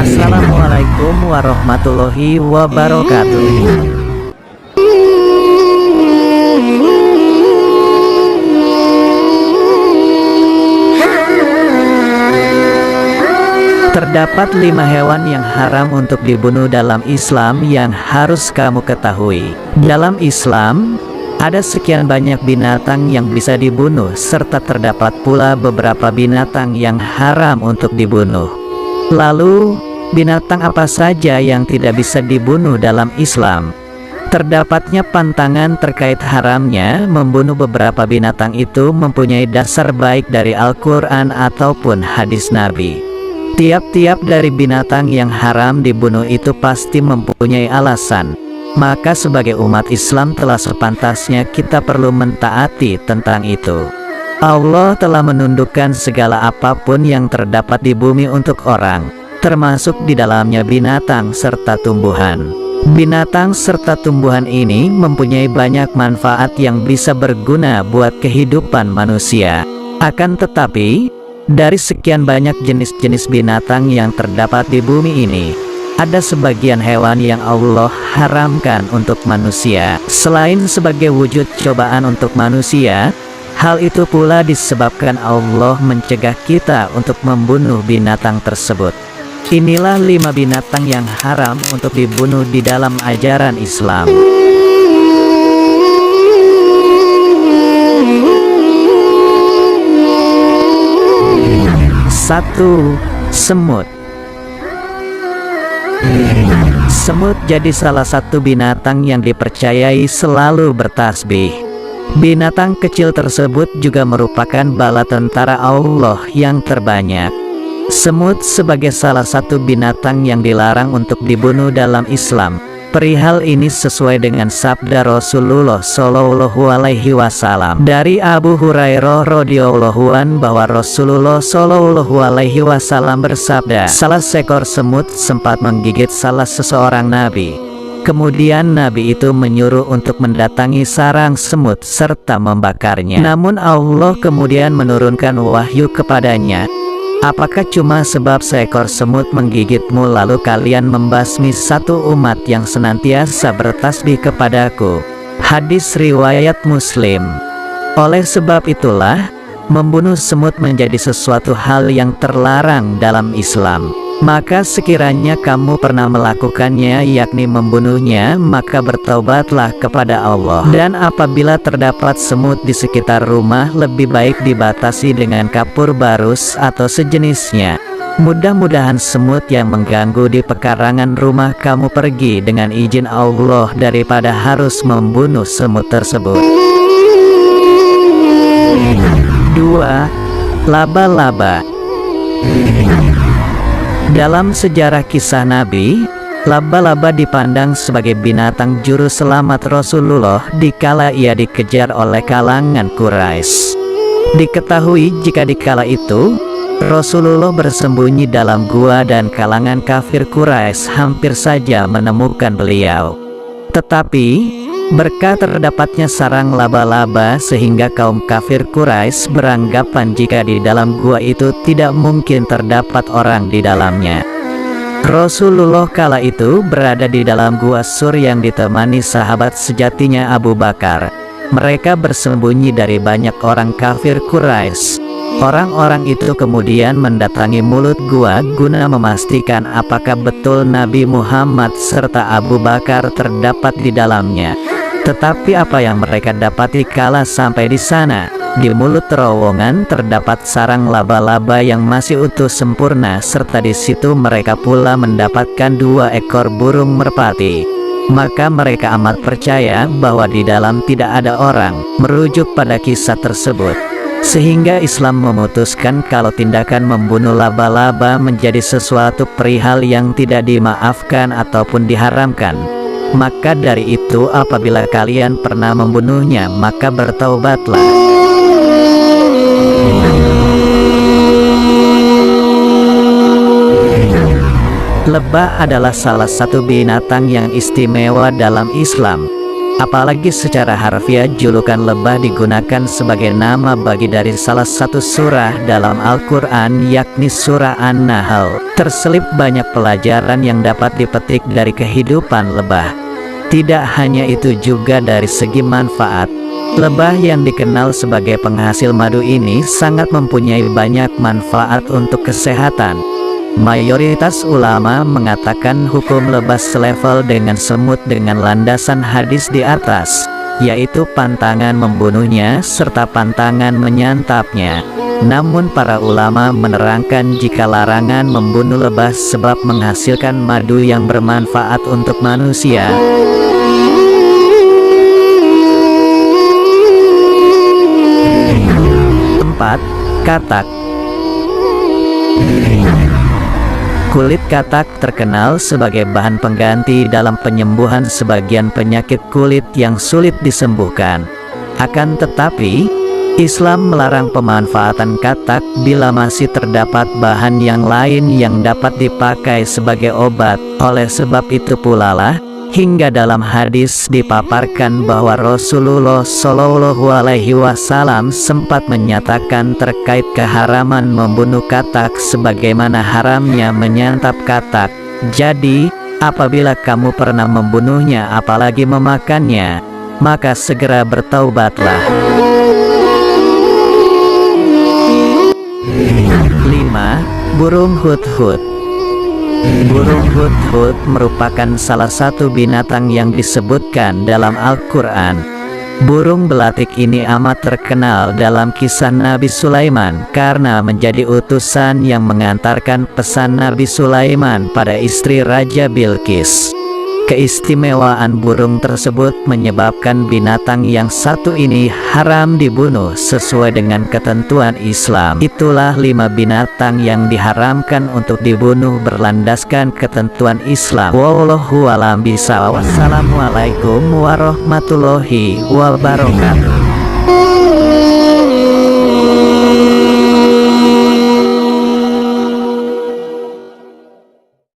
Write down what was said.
Assalamualaikum warahmatullahi wabarakatuh. Terdapat 5 hewan yang haram untuk dibunuh dalam Islam yang harus kamu ketahui. Dalam Islam, ada sekian banyak binatang yang bisa dibunuh, serta terdapat pula beberapa binatang yang haram untuk dibunuh. Lalu, binatang apa saja yang tidak bisa dibunuh dalam Islam? Terdapatnya pantangan terkait haramnya membunuh beberapa binatang itu mempunyai dasar baik dari Al-Quran ataupun hadis Nabi. Tiap-tiap dari binatang yang haram dibunuh itu pasti mempunyai alasan. Maka sebagai umat Islam telah sepantasnya kita perlu mentaati tentang itu. Allah telah menundukkan segala apapun yang terdapat di bumi untuk orang, termasuk di dalamnya binatang serta tumbuhan. Binatang serta tumbuhan ini mempunyai banyak manfaat yang bisa berguna buat kehidupan manusia. Akan tetapi, dari sekian banyak jenis-jenis binatang yang terdapat di bumi ini, ada sebagian hewan yang Allah haramkan untuk manusia. Selain sebagai wujud cobaan untuk manusia, hal itu pula disebabkan Allah mencegah kita untuk membunuh binatang tersebut. Inilah 5 binatang yang haram untuk dibunuh di dalam ajaran Islam. 1. Semut. Semut jadi salah satu binatang yang dipercayai selalu bertasbih. Binatang kecil tersebut juga merupakan bala tentara Allah yang terbanyak. Semut sebagai salah satu binatang yang dilarang untuk dibunuh dalam Islam. Perihal ini sesuai dengan sabda Rasulullah Shallallahu Alaihi Wasallam dari Abu Hurairah radhiyallahu an bahwa Rasulullah Shallallahu Alaihi Wasallam bersabda, salah seekor semut sempat menggigit salah seseorang nabi. Kemudian nabi itu menyuruh untuk mendatangi sarang semut serta membakarnya. Namun Allah kemudian menurunkan wahyu kepadanya, apakah cuma sebab seekor semut menggigitmu lalu kalian membasmi satu umat yang senantiasa bertasbih kepadaku? Hadis riwayat Muslim. Oleh sebab itulah, membunuh semut menjadi sesuatu hal yang terlarang dalam Islam. Maka sekiranya kamu pernah melakukannya, yakni membunuhnya, maka bertaubatlah kepada Allah. Dan apabila terdapat semut di sekitar rumah, lebih baik dibatasi dengan kapur barus atau sejenisnya. Mudah-mudahan semut yang mengganggu di pekarangan rumah kamu pergi dengan izin Allah daripada harus membunuh semut tersebut. 2. Laba-laba. Dalam sejarah kisah Nabi, laba-laba dipandang sebagai binatang juru selamat Rasulullah dikala ia dikejar oleh kalangan Quraisy. Diketahui jika dikala itu, Rasulullah bersembunyi dalam gua dan kalangan kafir Quraisy hampir saja menemukan beliau. Tetapi, berkat terdapatnya sarang laba-laba sehingga kaum kafir Quraisy beranggapan jika di dalam gua itu tidak mungkin terdapat orang di dalamnya. Rasulullah kala itu berada di dalam gua Sur yang ditemani sahabat sejatinya Abu Bakar. Mereka bersembunyi dari banyak orang kafir Quraisy. Orang-orang itu kemudian mendatangi mulut gua guna memastikan apakah betul Nabi Muhammad serta Abu Bakar terdapat di dalamnya. Tetapi apa yang mereka dapati kala sampai di sana? Di mulut terowongan terdapat sarang laba-laba yang masih utuh sempurna, serta di situ mereka pula mendapatkan 2 ekor burung merpati. Maka mereka amat percaya bahwa di dalam tidak ada orang, merujuk pada kisah tersebut. Sehingga Islam memutuskan kalau tindakan membunuh laba-laba menjadi sesuatu perihal yang tidak dimaafkan ataupun diharamkan. Maka dari itu apabila kalian pernah membunuhnya, maka bertaubatlah. Lebah adalah salah satu binatang yang istimewa dalam Islam. Apalagi secara harfiah julukan lebah digunakan sebagai nama bagi dari salah satu surah dalam Al-Quran, yakni surah An-Nahl. Terselip banyak pelajaran yang dapat dipetik dari kehidupan lebah. Tidak hanya itu, juga dari segi manfaat, lebah yang dikenal sebagai penghasil madu ini sangat mempunyai banyak manfaat untuk kesehatan. Mayoritas ulama mengatakan hukum lebah selevel dengan semut dengan landasan hadis di atas, yaitu pantangan membunuhnya serta pantangan menyantapnya. Namun para ulama menerangkan jika larangan membunuh lebah sebab menghasilkan madu yang bermanfaat untuk manusia. Empat, katak. Kulit katak terkenal sebagai bahan pengganti dalam penyembuhan sebagian penyakit kulit yang sulit disembuhkan. Akan tetapi, Islam melarang pemanfaatan katak bila masih terdapat bahan yang lain yang dapat dipakai sebagai obat. Oleh sebab itu pula lah, hingga dalam hadis dipaparkan bahwa Rasulullah Shallallahu Alaihi Wasallam sempat menyatakan terkait keharaman membunuh katak sebagaimana haramnya menyantap katak. Jadi, apabila kamu pernah membunuhnya apalagi memakannya, maka segera bertaubatlah. 5. Burung hudhud. Burung hudhud merupakan salah satu binatang yang disebutkan dalam Al-Quran. Burung belatik ini amat terkenal dalam kisah Nabi Sulaiman karena menjadi utusan yang mengantarkan pesan Nabi Sulaiman pada istri Raja Bilqis. Keistimewaan burung tersebut menyebabkan binatang yang satu ini haram dibunuh sesuai dengan ketentuan Islam. Itulah 5 binatang yang diharamkan untuk dibunuh berlandaskan ketentuan Islam. Wallahu a'lam bishawab. Wassalamualaikum warahmatullahi wabarakatuh.